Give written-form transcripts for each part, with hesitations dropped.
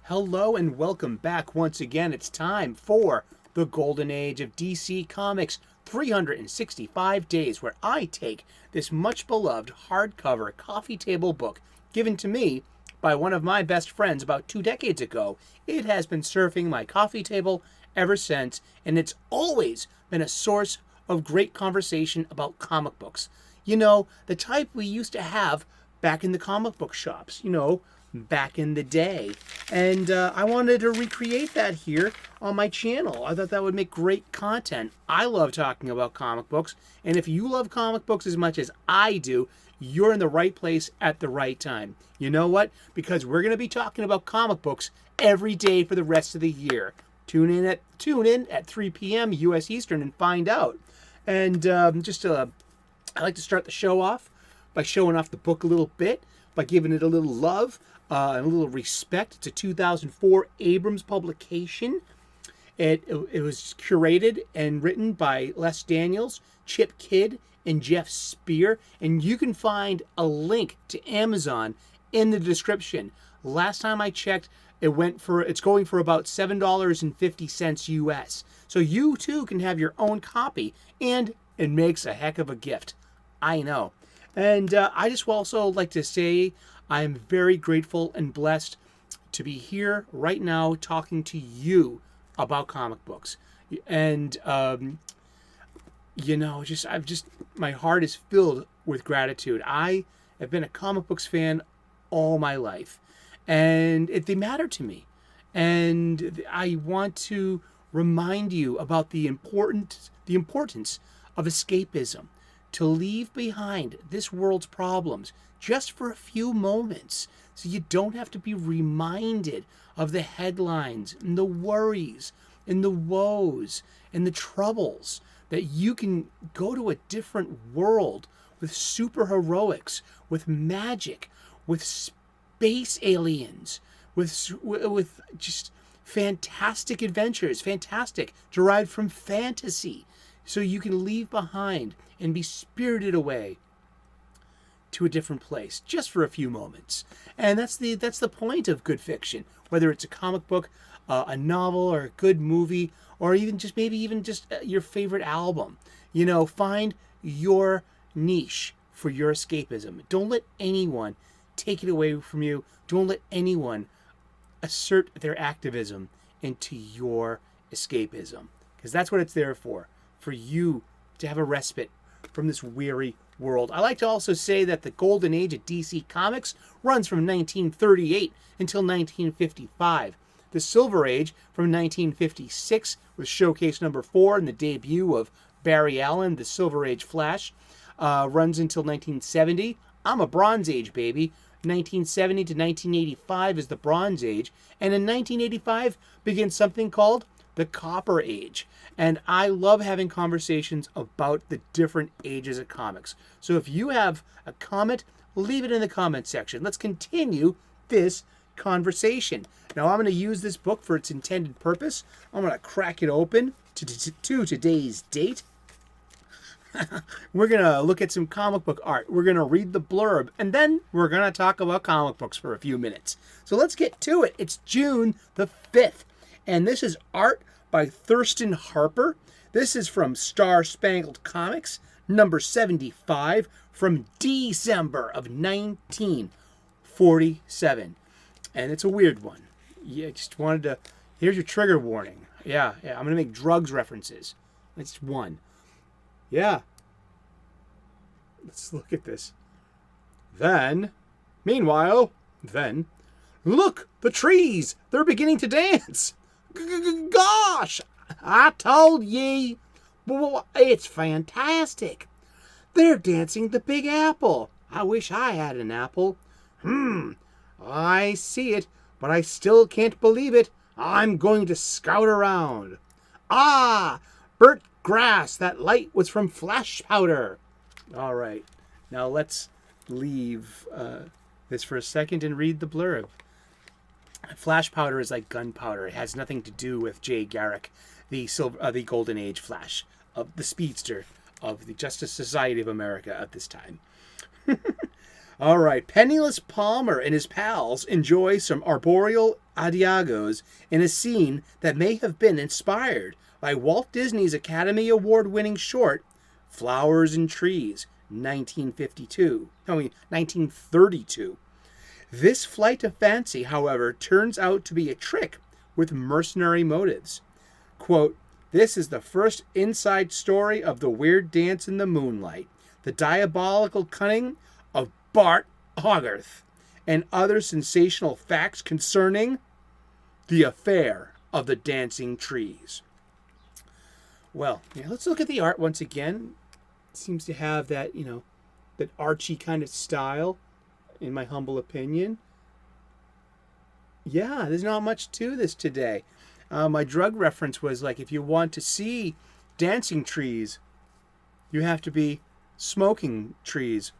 Hello and welcome back once again. It's time for the Golden Age of DC Comics, 365 days, where I take this much beloved hardcover coffee table book given to me by one of my best friends about 2 decades ago. It has been surfing my coffee table ever since, and it's always been a source of great conversation about comic books. You know, the type we used to have back in the comic book shops, back in the day. And I wanted to recreate that here on my channel. I thought that would make great content. I love talking about comic books, and if you love comic books as much as I do, you're in the right place at the right time. You know what? Because we're going to be talking about comic books every day for the rest of the year. Tune in at 3 p.m. U.S. Eastern and find out. And I like to start the show off by showing off the book a little bit, by giving it a little love and a little respect. It's a 2004 Abrams publication. It was curated and written by Les Daniels, Chip Kidd, and Geoff Spear. And you can find a link to Amazon in the description. Last time I checked, it's going for about $7.50 US. So you too can have your own copy, and it makes a heck of a gift. I know. And I just also like to say I am very grateful and blessed to be here right now talking to you about comic books. And, my heart is filled with gratitude. I have been a comic books fan all my life, and they matter to me. And I want to remind you about the importance of escapism. To leave behind this world's problems just for a few moments, so you don't have to be reminded of the headlines and the worries and the woes and the troubles, that you can go to a different world with superheroics, with magic, with space aliens, with just fantastic adventures, derived from fantasy. So you can leave behind and be spirited away to a different place just for a few moments. And that's the point of good fiction, whether it's a comic book, a novel, or a good movie, or even just your favorite album. Find your niche for your escapism. Don't let anyone take it away from you. Don't let anyone assert their activism into your escapism, because that's what it's there for you to have a respite from this weary world. I like to also say that the Golden Age of DC Comics runs from 1938 until 1955. The Silver Age from 1956 with Showcase number 4 and the debut of Barry Allen, the Silver Age Flash, runs until 1970. I'm a Bronze Age baby. 1970 to 1985 is the Bronze Age, and in 1985 begins something called the Copper Age. And I love having conversations about the different ages of comics. So if you have a comment, leave it in the comment section. Let's continue this conversation. Now I'm going to use this book for its intended purpose. I'm going to crack it open to today's date. We're going to look at some comic book art. We're going to read the blurb, and then we're going to talk about comic books for a few minutes. So let's get to it. It's June the 5th, and this is art by Thurston Harper. This is from Star-Spangled Comics, number 75, from December of 1947. And it's a weird one. Yeah, just wanted to... Here's your trigger warning. Yeah, I'm going to make drugs references. That's one. Yeah. Let's look at this. Meanwhile, look, the trees, they're beginning to dance. Gosh, I told ye. It's fantastic. They're dancing the Big Apple. I wish I had an apple. I see it, but I still can't believe it. I'm going to scout around. Burnt grass. That light was from flash powder. All right, now let's leave this for a second and read the blurb. Flash powder is like gunpowder. It has nothing to do with Jay Garrick, the Golden Age Flash, of the speedster of the Justice Society of America at this time. All right, penniless Palmer and his pals enjoy some arboreal adiagos in a scene that may have been inspired by Walt Disney's Academy Award-winning short Flowers and Trees, 1932. This flight of fancy, however, turns out to be a trick with mercenary motives. Quote, "This is the first inside story of the weird dance in the moonlight, the diabolical cunning of Bart Hogarth, and other sensational facts concerning the affair of the dancing trees." Well, yeah, let's look at the art once again. It seems to have that, that Archie kind of style, in my humble opinion. Yeah, there's not much to this today. My drug reference was like, if you want to see dancing trees, you have to be smoking trees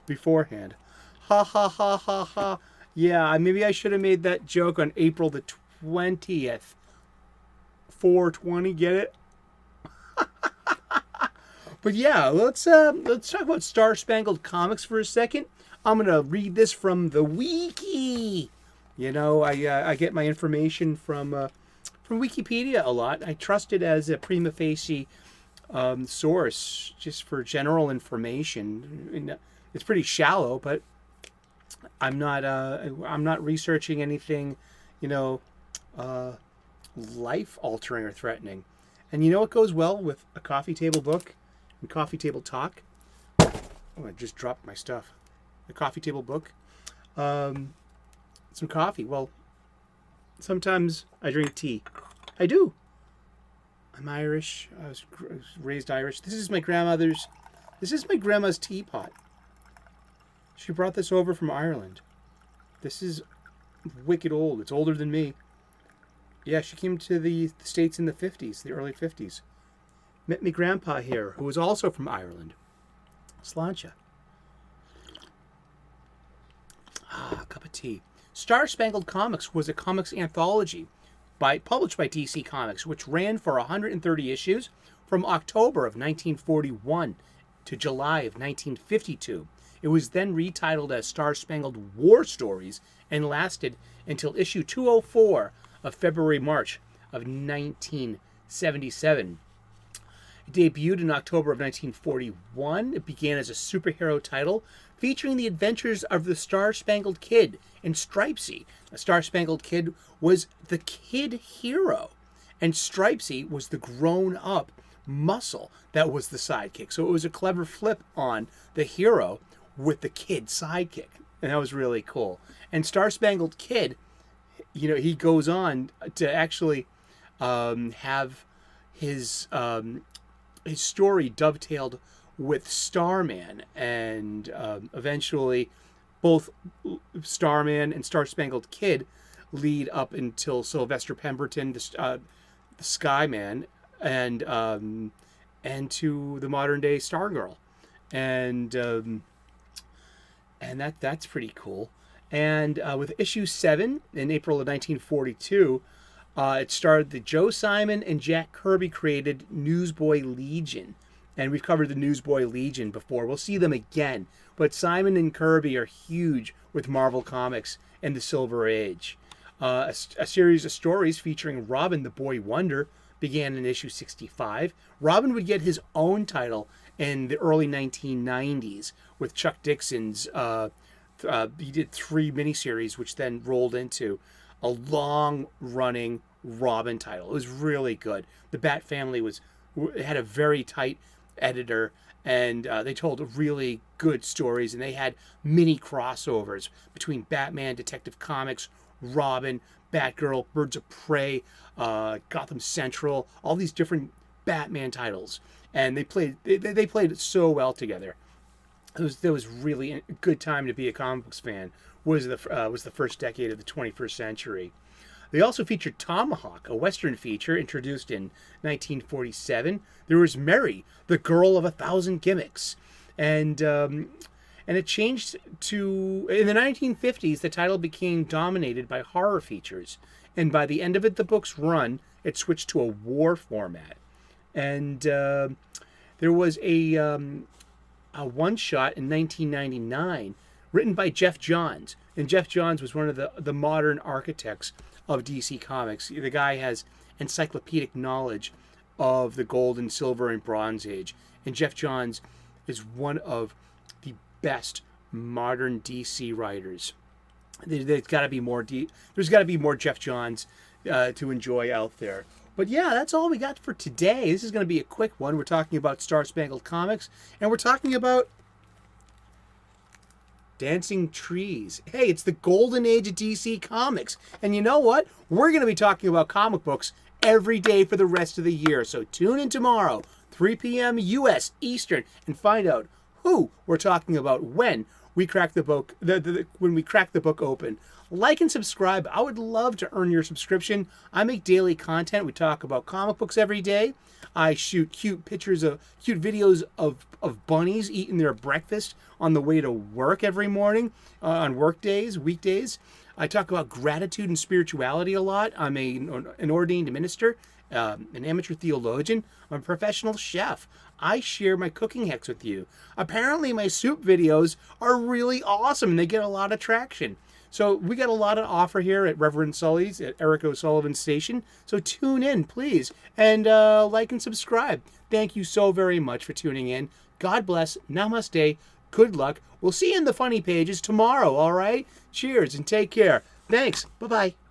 beforehand. Ha ha ha ha ha. Yeah, maybe I should have made that joke on April the 20th. 420, get it? But yeah, let's talk about Star-Spangled Comics for a second. I'm gonna read this from the wiki. I get my information from Wikipedia a lot. I trust it as a prima facie source just for general information. It's pretty shallow, but I'm not researching anything, life altering or threatening. And you know what goes well with a coffee table book and coffee table talk? Oh, I just dropped my stuff. A coffee table book, some coffee. Well, sometimes I drink tea. I do. I'm Irish. I was raised Irish. This is my grandma's teapot. She brought this over from Ireland. This is wicked old. It's older than me. Yeah, she came to the States in the 50s, the early 50s. Met me grandpa here, who was also from Ireland. Sláinte. A cup of tea. Star-Spangled Comics was a comics anthology published by DC Comics, which ran for 130 issues from October of 1941 to July of 1952. It was then retitled as Star-Spangled War Stories and lasted until issue 204 of February-March of 1977. It debuted in October of 1941. It began as a superhero title featuring the adventures of the Star-Spangled Kid and Stripesy. The Star-Spangled Kid was the kid hero, and Stripesy was the grown-up muscle that was the sidekick. So it was a clever flip on the hero with the kid sidekick, and that was really cool. And Star-Spangled Kid, he goes on to actually have his story dovetailed with Starman, and eventually both Starman and Star-Spangled Kid lead up until Sylvester Pemberton, the Skyman, and to the modern day Stargirl, and that's pretty cool. And with issue 7 in April of 1942, it starred the Joe Simon and Jack Kirby created Newsboy Legion. And we've covered the Newsboy Legion before. We'll see them again. But Simon and Kirby are huge with Marvel Comics and the Silver Age. A series of stories featuring Robin the Boy Wonder began in issue 65. Robin would get his own title in the early 1990s with Chuck Dixon's. He did 3 miniseries, which then rolled into a long-running Robin title. It was really good. The Bat Family had a very tight editor, and they told really good stories, and they had mini crossovers between Batman, Detective Comics, Robin, Batgirl, Birds of Prey, Gotham Central, all these different Batman titles, and they played it so well together. It was really a good time to be a comic books fan. Was the first decade of the 21st century. They also featured Tomahawk, a Western feature introduced in 1947. There was Mary, the Girl of 1,000 Gimmicks, and it changed to, in the 1950s, the title became dominated by horror features, and by the end of it, the book's run, it switched to a war format, and there was a one shot in 1999 written by Geoff Johns. And Geoff Johns was one of the modern architects of DC Comics. The guy has encyclopedic knowledge of the Gold and Silver and Bronze Age. And Geoff Johns is one of the best modern DC writers. There's got to be more Geoff Johns to enjoy out there. But yeah, that's all we got for today. This is going to be a quick one. We're talking about Star-Spangled Comics, and we're talking about dancing trees. Hey, it's the golden age of DC Comics. And you know what? We're going to be talking about comic books every day for the rest of the year. So tune in tomorrow, 3 p.m. U.S. Eastern, and find out who we're talking about when we crack the book, when we crack the book open. Like and subscribe. I would love to earn your subscription. I make daily content. We talk about comic books every day. I shoot cute videos of bunnies eating their breakfast on the way to work every morning, on weekdays. I talk about gratitude and spirituality a lot. I'm an ordained minister, an amateur theologian. I'm a professional chef. I share my cooking hacks with you. Apparently my soup videos are really awesome and they get a lot of traction. So we got a lot of offer here at Reverend Sully's at Eric O'Sullivan's station. So tune in, please, and like and subscribe. Thank you so very much for tuning in. God bless. Namaste. Good luck. We'll see you in the funny pages tomorrow, all right? Cheers and take care. Thanks. Bye-bye.